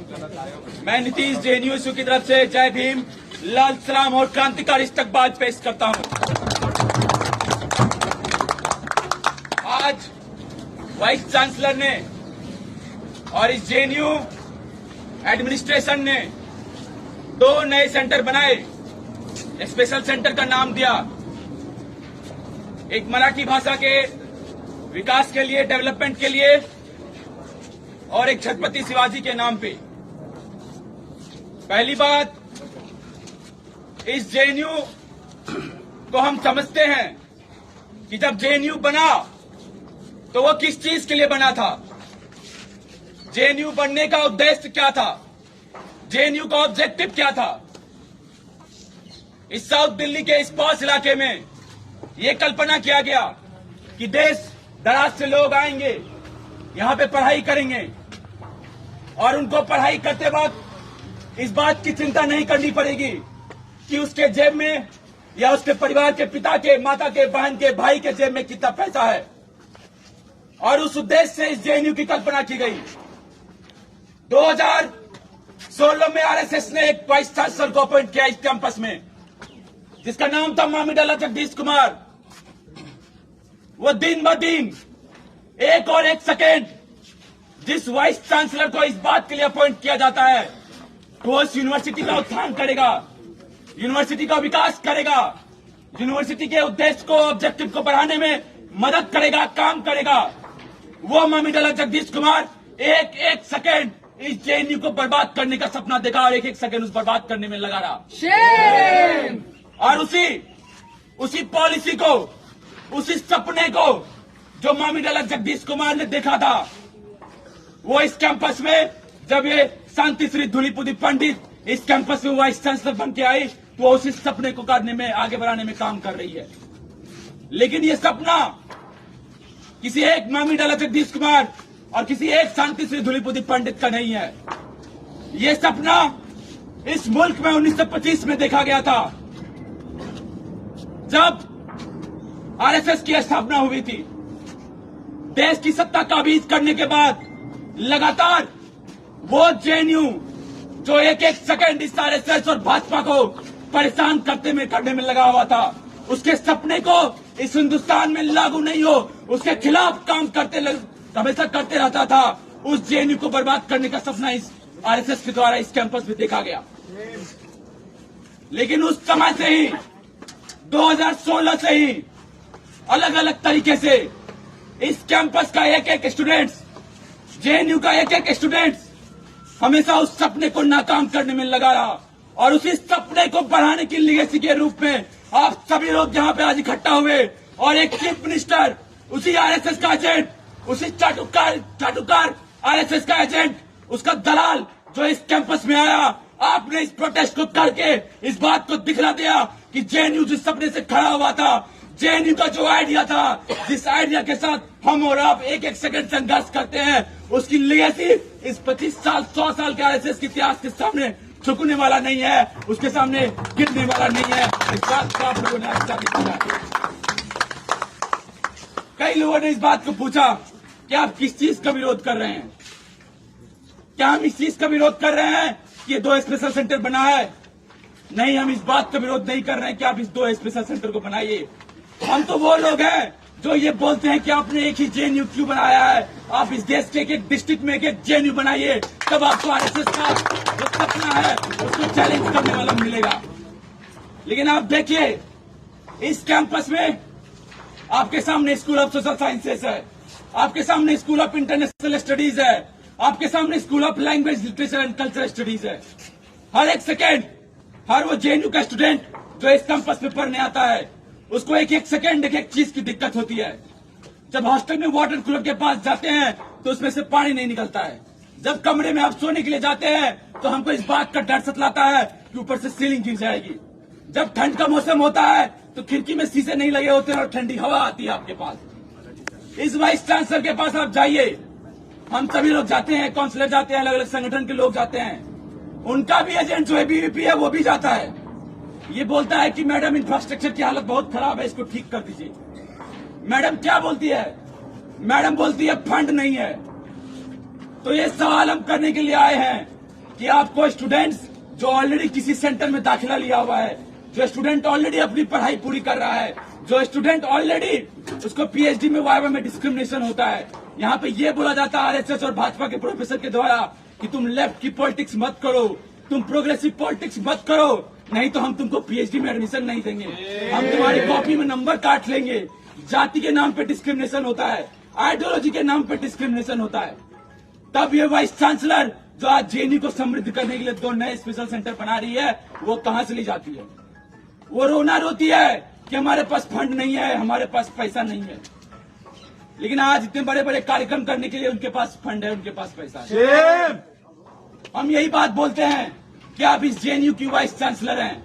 मैं नीतीश जेएनयू की तरफ से जय भीम, लाल सलाम और क्रांतिकारी इस्तकबाल पेश करता हूं। आज वाइस चांसलर ने और इस जेएनयू एडमिनिस्ट्रेशन ने 2 नए सेंटर बनाए। स्पेशल सेंटर का नाम दिया, एक मराठी भाषा के विकास के लिए, डेवलपमेंट के लिए, और एक छत्रपति शिवाजी के नाम पे। पहली बात, इस जेएनयू को हम समझते हैं कि जब जेएनयू बना तो वो किस चीज के लिए बना था, जेएनयू बनने का उद्देश्य क्या था, जेएनयू का ऑब्जेक्टिव क्या था। इस साउथ दिल्ली के इस पॉश इलाके में ये कल्पना किया गया कि देश दराज से लोग आएंगे, यहां पे पढ़ाई करेंगे और उनको पढ़ाई करते वक्त इस बात की चिंता नहीं करनी पड़ेगी कि उसके जेब में या उसके परिवार के पिता के, माता के, बहन के, भाई के जेब में कितना पैसा है। और उस उद्देश्य से इस जेएनयू की कल्पना की गई। 2016 में आरएसएस ने एक वाइस चांसलर को अपॉइंट किया इस कैंपस में, जिसका नाम था मामिडाला जगदीश कुमार। वो दिन ब दिन, एक और एक सेकेंड, जिस वाइस चांसलर को इस बात के लिए अपॉइंट किया जाता है तो उस यूनिवर्सिटी का उत्थान करेगा, यूनिवर्सिटी का विकास करेगा, यूनिवर्सिटी के उद्देश्य को, ऑब्जेक्टिव को बढ़ाने में मदद करेगा, काम करेगा। वो मामिडाला जगदीश कुमार एक एक सेकेंड इस जेएनयू को बर्बाद करने का सपना देखा और एक एक सेकेंड उस बर्बाद करने में लगा रहा। शेम! और उसी पॉलिसी को, उसी सपने को जो मामिडाला जगदीश कुमार ने देखा था, वो इस कैंपस में, जब ये शांति श्री धूलिपुदी पंडित इस कैंपस में वाइस चांसलर बन के आई तो वो उसी सपने को करने में, आगे बढ़ाने में काम कर रही है। लेकिन ये सपना किसी एक मामिडाला जगदीश कुमार और किसी एक शांति श्री धूलिपुदी पंडित का नहीं है। ये सपना इस मुल्क में 1925 में देखा गया था, जब आरएसएस की स्थापना हुई थी। देश की सत्ता काबीज करने के बाद लगातार वो जेएनयू जो एक एक सेकेंड इस आरएसएस और भाजपा को परेशान करने में लगा हुआ था, उसके सपने को इस हिंदुस्तान में लागू नहीं हो, उसके खिलाफ काम हमेशा करते रहता था। उस जेएनयू को बर्बाद करने का सपना इस आरएसएस के द्वारा इस कैंपस में देखा गया। लेकिन उस समय से ही, 2016 से ही अलग अलग तरीके से इस कैंपस का एक एक स्टूडेंट्स, जेएनयू का एक एक स्टूडेंट्स हमेशा उस सपने को नाकाम करने में लगा रहा। और उसी सपने को बढ़ाने की लीगेसी के रूप में आप सभी लोग यहाँ पे आज इकट्ठा हुए और एक चीफ मिनिस्टर, उसी आरएसएस का एजेंट, उसी चाटुकार आरएसएस का एजेंट, उसका दलाल जो इस कैंपस में आया, आपने इस प्रोटेस्ट को करके इस बात को दिखला दिया कि जेएनयू जिस सपने से खड़ा हुआ था, जेएनयू का जो आइडिया था, जिस आइडिया के साथ हम और आप एक एक सेकंड संघर्ष करते हैं, उसकी लीगेसी इस 25 साल 100 साल के आरएसएस के इतिहास के सामने झुकने वाला नहीं है, उसके सामने गिरने वाला नहीं है। इस बात को आप लोगों ने अच्छा दिखाया। कई लोगों ने इस बात को पूछा कि आप किस चीज का विरोध कर रहे हैं, क्या हम इस चीज का विरोध कर रहे हैं कि ये 2 स्पेशल सेंटर बना है? नहीं, हम इस बात का विरोध नहीं कर रहे हैं कि आप इस 2 स्पेशल सेंटर को बनाइए। हम तो वो लोग हैं जो ये बोलते हैं कि आपने एक ही जेएनयू क्यों बनाया है, आप इस देश के एक डिस्ट्रिक्ट में एक जेएनयू बनाइए, तब आपको आरएसएस का जो सपना है उसको चैलेंज करने वाला मिलेगा। लेकिन आप देखिए, इस कैंपस में आपके सामने स्कूल ऑफ सोशल साइंसेस है, आपके सामने स्कूल ऑफ इंटरनेशनल स्टडीज है, आपके सामने school of language, literature and cultural studies है। हर एक सेकेंड हर वो जेएनयू का स्टूडेंट जो इस कैंपस में पढ़ने आता है, उसको एक एक सेकेंड एक एक चीज की दिक्कत होती है। जब हॉस्टल में वाटर कूलर के पास जाते हैं तो उसमें से पानी नहीं निकलता है। जब कमरे में आप सोने के लिए जाते हैं तो हमको इस बात का डर सताता है कि ऊपर से सीलिंग गिर जाएगी। जब ठंड का मौसम होता है तो खिड़की में शीशे नहीं लगे होते हैं और ठंडी हवा आती है आपके पास। इस वाइस चांसलर के पास आप जाइए, हम सभी लोग जाते हैं, काउंसलर जाते हैं, अलग अलग संगठन के लोग जाते हैं, उनका भी एजेंट जो एबीवीपी है वो भी जाता है। ये बोलता है कि मैडम इंफ्रास्ट्रक्चर की हालत बहुत खराब है, इसको ठीक कर दीजिए। मैडम क्या बोलती है? मैडम बोलती है फंड नहीं है। तो ये सवाल हम करने के लिए आए हैं कि आपको स्टूडेंट्स जो ऑलरेडी किसी सेंटर में दाखिला लिया हुआ है, जो स्टूडेंट ऑलरेडी अपनी पढ़ाई पूरी कर रहा है, जो स्टूडेंट ऑलरेडी उसको पीएचडी में वाइवा में डिस्क्रिमिनेशन होता है, यहाँ पे ये बोला जाता है आरएसएस और भाजपा के प्रोफेसर के द्वारा कि तुम लेफ्ट की पॉलिटिक्स मत करो, तुम प्रोग्रेसिव पॉलिटिक्स मत करो, नहीं तो हम तुमको पीएचडी में एडमिशन नहीं देंगे, हम तुम्हारी कॉपी में नंबर काट लेंगे। जाति के नाम पे डिस्क्रिमिनेशन होता है, आइडियोलॉजी के नाम पे डिस्क्रिमिनेशन होता है। तब ये वाइस चांसलर जो आज जेएनयू को समृद्ध करने के लिए 2 नए स्पेशल सेंटर बना रही है, वो कहां से ली जाती है? वो रोना रोती है कि हमारे पास फंड नहीं है, हमारे पास पैसा नहीं है। लेकिन आज इतने बड़े बड़े कार्यक्रम करने के लिए उनके पास फंड है, उनके पास पैसा है। हम यही बात बोलते हैं कि आप इस जेएनयू की वाइस चांसलर हैं,